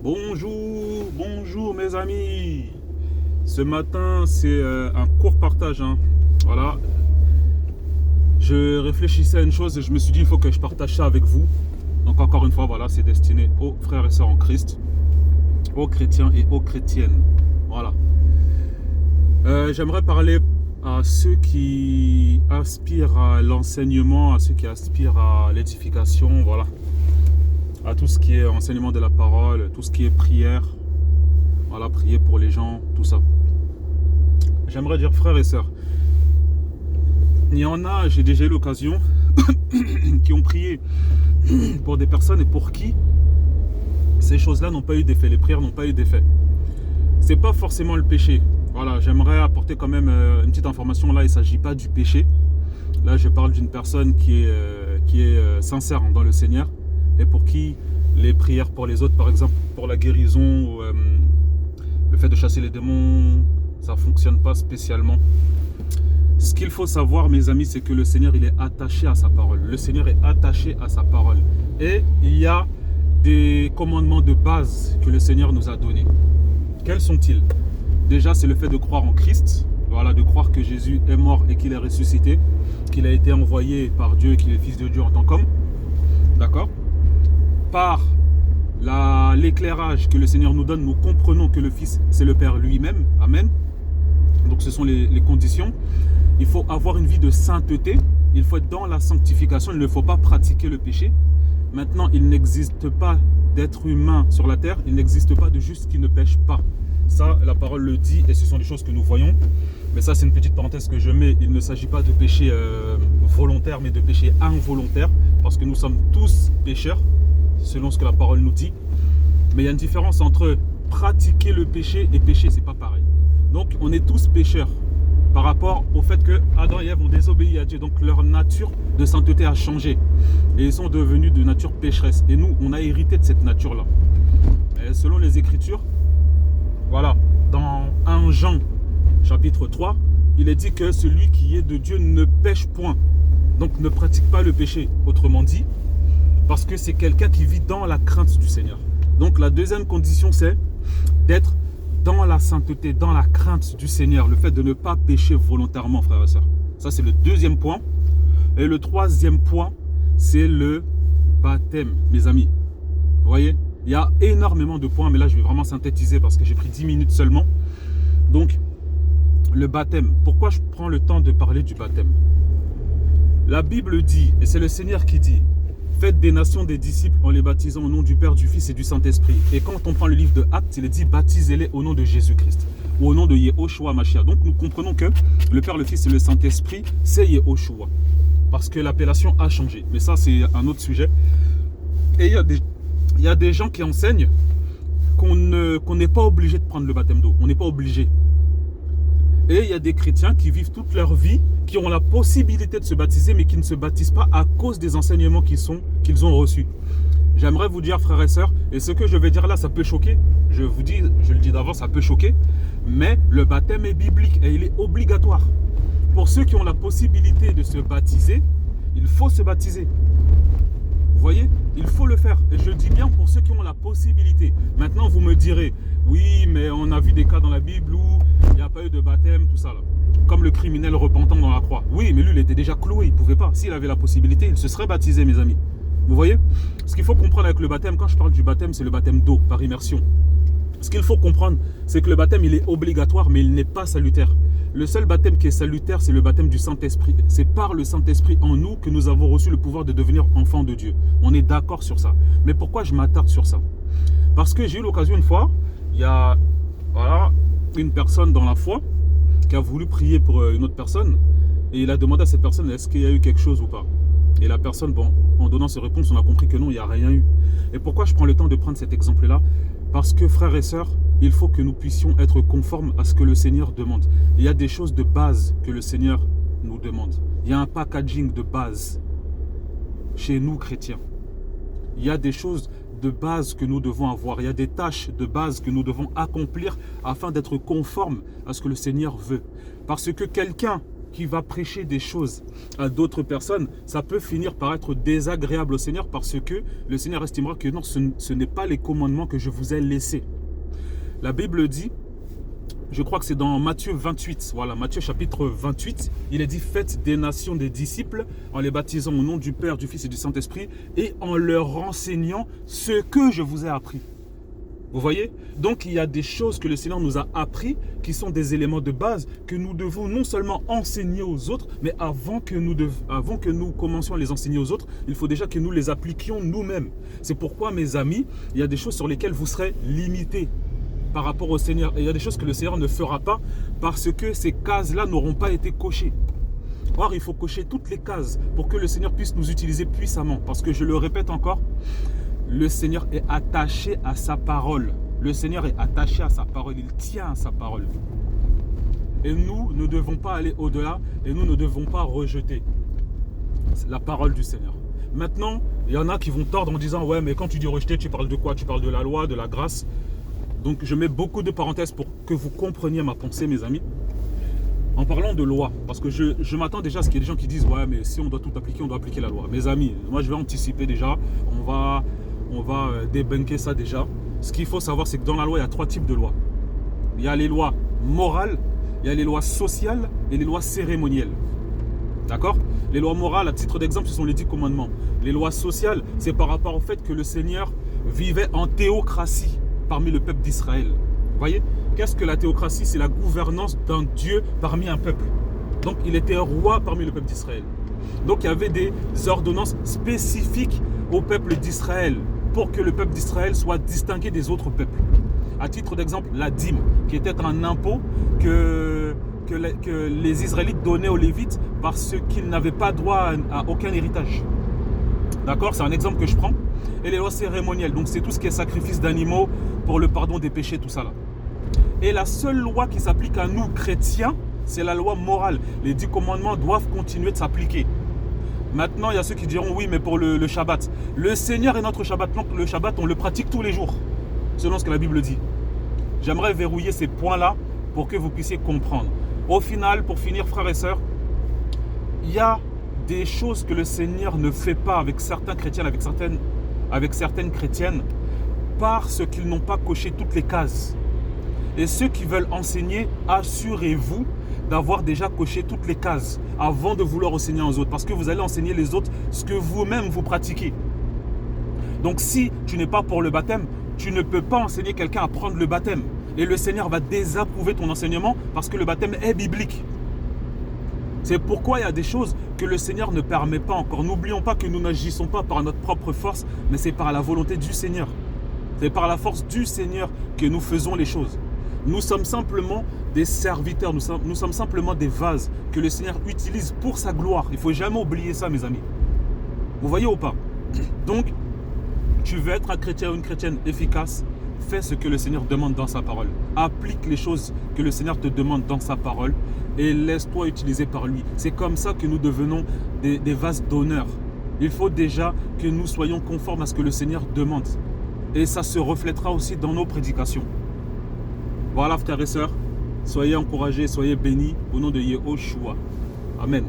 Bonjour mes amis. Ce matin, c'est un court partage. Voilà. Je réfléchissais à une chose et je me suis dit, il faut que je partage ça avec vous. Donc encore une fois, voilà, c'est destiné aux frères et sœurs en Christ, aux chrétiens et aux chrétiennes. Voilà. J'aimerais parler à ceux qui aspirent à l'enseignement, à ceux qui aspirent à l'édification, voilà. À tout ce qui est enseignement de la parole, tout ce qui est prière, voilà, prier pour les gens, tout ça. J'aimerais dire frères et sœurs, il y en a, j'ai déjà eu l'occasion, qui ont prié pour des personnes et pour qui ces choses-là n'ont pas eu d'effet, les prières n'ont pas eu d'effet. C'est pas forcément le péché. Voilà, j'aimerais apporter quand même une petite information. Là, il ne s'agit pas du péché. Là, je parle d'une personne qui est sincère dans le Seigneur et pour qui les prières pour les autres, par exemple pour la guérison, le fait de chasser les démons, ça ne fonctionne pas spécialement. Ce qu'il faut savoir, mes amis, c'est que le Seigneur, il est attaché à sa parole. Le Seigneur est attaché à sa parole. Et il y a des commandements de base que le Seigneur nous a donnés. Quels sont-ils? Déjà, c'est le fait de croire en Christ. Voilà, de croire que Jésus est mort et qu'il est ressuscité, qu'il a été envoyé par Dieu et qu'il est fils de Dieu en tant qu'homme. D'accord? Par l'éclairage que le Seigneur nous donne, nous comprenons que le Fils, c'est le Père lui-même. Amen. Donc ce sont les conditions. Il faut avoir une vie de sainteté. Il faut être dans la sanctification. Il ne faut pas pratiquer le péché. Maintenant, il n'existe pas d'être humain sur la terre. Il n'existe pas de juste qui ne pêche pas. Ça, la parole le dit et ce sont des choses que nous voyons. Mais ça, c'est une petite parenthèse que je mets. Il ne s'agit pas de péché volontaire, mais de péché involontaire. Parce que nous sommes tous pécheurs, selon ce que la parole nous dit. Mais il y a une différence entre pratiquer le péché et pécher, c'est pas pareil. Donc, on est tous pécheurs par rapport au fait que Adam et Ève ont désobéi à Dieu. Donc, leur nature de sainteté a changé. Et ils sont devenus de nature pécheresse. Et nous, on a hérité de cette nature-là. Et selon les Écritures, voilà, dans 1 Jean, chapitre 3, il est dit que celui qui est de Dieu ne pêche point. Donc, ne pratique pas le péché, autrement dit, parce que c'est quelqu'un qui vit dans la crainte du Seigneur. Donc, la deuxième condition, c'est d'être dans la sainteté, dans la crainte du Seigneur, le fait de ne pas pécher volontairement, frères et sœurs. Ça, c'est le deuxième point. Et le troisième point, c'est le baptême, mes amis. Vous voyez, il y a énormément de points, mais là, je vais vraiment synthétiser parce que j'ai pris 10 minutes seulement. Donc, le baptême. Pourquoi je prends le temps de parler du baptême? La Bible dit, et c'est le Seigneur qui dit, faites des nations des disciples en les baptisant au nom du Père, du Fils et du Saint-Esprit. Et quand on prend le livre de Actes, il est dit baptisez-les au nom de Jésus-Christ ou au nom de Yehoshua Mashiach. Donc nous comprenons que le Père, le Fils et le Saint-Esprit, c'est Yehoshua. Parce que l'appellation a changé. Mais ça, c'est un autre sujet. Et il y a des gens qui enseignent qu'on n'est pas obligé de prendre le baptême d'eau. On n'est pas obligé. Et il y a des chrétiens qui vivent toute leur vie, qui ont la possibilité de se baptiser, mais qui ne se baptisent pas à cause des enseignements qu'ils ont reçus. J'aimerais vous dire, frères et sœurs, et ce que je vais dire là, ça peut choquer. Je vous dis, je le dis d'avance, ça peut choquer. Mais le baptême est biblique et il est obligatoire. Pour ceux qui ont la possibilité de se baptiser, il faut se baptiser. Vous voyez, il faut le faire. Et je dis bien pour ceux qui ont la possibilité. Maintenant, vous me direz, oui, mais on a vu des cas dans la Bible où il n'y a pas eu de baptême, tout ça là. Comme le criminel repentant dans la croix. Oui, mais lui, il était déjà cloué, il ne pouvait pas. S'il avait la possibilité, il se serait baptisé, mes amis. Vous voyez? Ce qu'il faut comprendre avec le baptême, quand je parle du baptême, c'est le baptême d'eau, par immersion. Ce qu'il faut comprendre, c'est que le baptême, il est obligatoire, mais il n'est pas salutaire. Le seul baptême qui est salutaire, c'est le baptême du Saint-Esprit. C'est par le Saint-Esprit en nous que nous avons reçu le pouvoir de devenir enfants de Dieu. On est d'accord sur ça. Mais pourquoi je m'attarde sur ça? Parce que j'ai eu l'occasion une fois, il y a une personne dans la foi qui a voulu prier pour une autre personne et il a demandé à cette personne est-ce qu'il y a eu quelque chose ou pas. Et la personne, bon, en donnant ses réponses, on a compris que non, il n'y a rien eu. Et pourquoi je prends le temps de prendre cet exemple-là? Parce que, frères et sœurs, il faut que nous puissions être conformes à ce que le Seigneur demande. Il y a des choses de base que le Seigneur nous demande. Il y a un packaging de base chez nous, chrétiens. Il y a des choses de base que nous devons avoir. Il y a des tâches de base que nous devons accomplir afin d'être conformes à ce que le Seigneur veut. Parce que quelqu'un qui va prêcher des choses à d'autres personnes, ça peut finir par être désagréable au Seigneur parce que le Seigneur estimera que non, ce n'est pas les commandements que je vous ai laissés. La Bible dit, je crois que c'est dans Matthieu 28, voilà, Matthieu chapitre 28, il est dit, faites des nations des disciples en les baptisant au nom du Père, du Fils et du Saint-Esprit et en leur enseignant ce que je vous ai appris. Vous voyez? Donc il y a des choses que le Seigneur nous a appris qui sont des éléments de base que nous devons non seulement enseigner aux autres, mais avant que nous commencions à les enseigner aux autres, il faut déjà que nous les appliquions nous-mêmes. C'est pourquoi, mes amis, il y a des choses sur lesquelles vous serez limités par rapport au Seigneur. Et il y a des choses que le Seigneur ne fera pas parce que ces cases-là n'auront pas été cochées. Or, il faut cocher toutes les cases pour que le Seigneur puisse nous utiliser puissamment. Parce que je le répète encore, le Seigneur est attaché à sa parole. Le Seigneur est attaché à sa parole. Il tient à sa parole. Et nous ne devons pas aller au-delà et nous ne devons pas rejeter la parole du Seigneur. Maintenant, il y en a qui vont tordre en disant « Ouais, mais quand tu dis rejeter, tu parles de quoi? Tu parles de la loi, de la grâce ?» Donc, je mets beaucoup de parenthèses pour que vous compreniez ma pensée, mes amis. En parlant de loi, parce que je m'attends déjà à ce qu'il y ait des gens qui disent « Ouais, mais si on doit tout appliquer, on doit appliquer la loi. » Mes amis, moi, je vais anticiper déjà. On va débunker ça déjà. Ce qu'il faut savoir, c'est que dans la loi, il y a 3 types de lois. Il y a les lois morales, il y a les lois sociales et les lois cérémonielles. D'accord? Les lois morales, à titre d'exemple, ce sont les 10 commandements. Les lois sociales, c'est par rapport au fait que le Seigneur vivait en théocratie parmi le peuple d'Israël. Vous voyez? Qu'est-ce que la théocratie? C'est la gouvernance d'un Dieu parmi un peuple. Donc, il était roi parmi le peuple d'Israël. Donc, il y avait des ordonnances spécifiques au peuple d'Israël pour que le peuple d'Israël soit distingué des autres peuples. À titre d'exemple, la dîme, qui était un impôt que les Israélites donnaient aux Lévites parce qu'ils n'avaient pas droit à aucun héritage. D'accord? C'est un exemple que je prends. Et les lois cérémonielles, donc c'est tout ce qui est sacrifice d'animaux pour le pardon des péchés, tout ça là. Et la seule loi qui s'applique à nous, chrétiens, c'est la loi morale. Les 10 commandements doivent continuer de s'appliquer. Maintenant, il y a ceux qui diront oui, mais pour le Shabbat. Le Seigneur est notre Shabbat. Donc le Shabbat, on le pratique tous les jours, selon ce que la Bible dit. J'aimerais verrouiller ces points-là pour que vous puissiez comprendre. Au final, pour finir, frères et sœurs, il y a des choses que le Seigneur ne fait pas avec certains chrétiens, avec certaines chrétiennes, parce qu'ils n'ont pas coché toutes les cases. Et ceux qui veulent enseigner, assurez-vous d'avoir déjà coché toutes les cases avant de vouloir enseigner aux autres. Parce que vous allez enseigner les autres ce que vous-même vous pratiquez. Donc si tu n'es pas pour le baptême, tu ne peux pas enseigner quelqu'un à prendre le baptême. Et le Seigneur va désapprouver ton enseignement parce que le baptême est biblique. C'est pourquoi il y a des choses que le Seigneur ne permet pas encore. N'oublions pas que nous n'agissons pas par notre propre force, mais c'est par la volonté du Seigneur. C'est par la force du Seigneur que nous faisons les choses. Nous sommes simplement des serviteurs, nous sommes simplement des vases que le Seigneur utilise pour sa gloire. Il ne faut jamais oublier ça, mes amis. Vous voyez ou pas? Donc, tu veux être un chrétien ou une chrétienne efficace, fais ce que le Seigneur demande dans sa parole. Applique les choses que le Seigneur te demande dans sa parole et laisse-toi utiliser par lui. C'est comme ça que nous devenons des vases d'honneur. Il faut déjà que nous soyons conformes à ce que le Seigneur demande. Et ça se reflètera aussi dans nos prédications. Voilà, frères et sœurs, soyez encouragés, soyez bénis au nom de Yehoshua. Amen.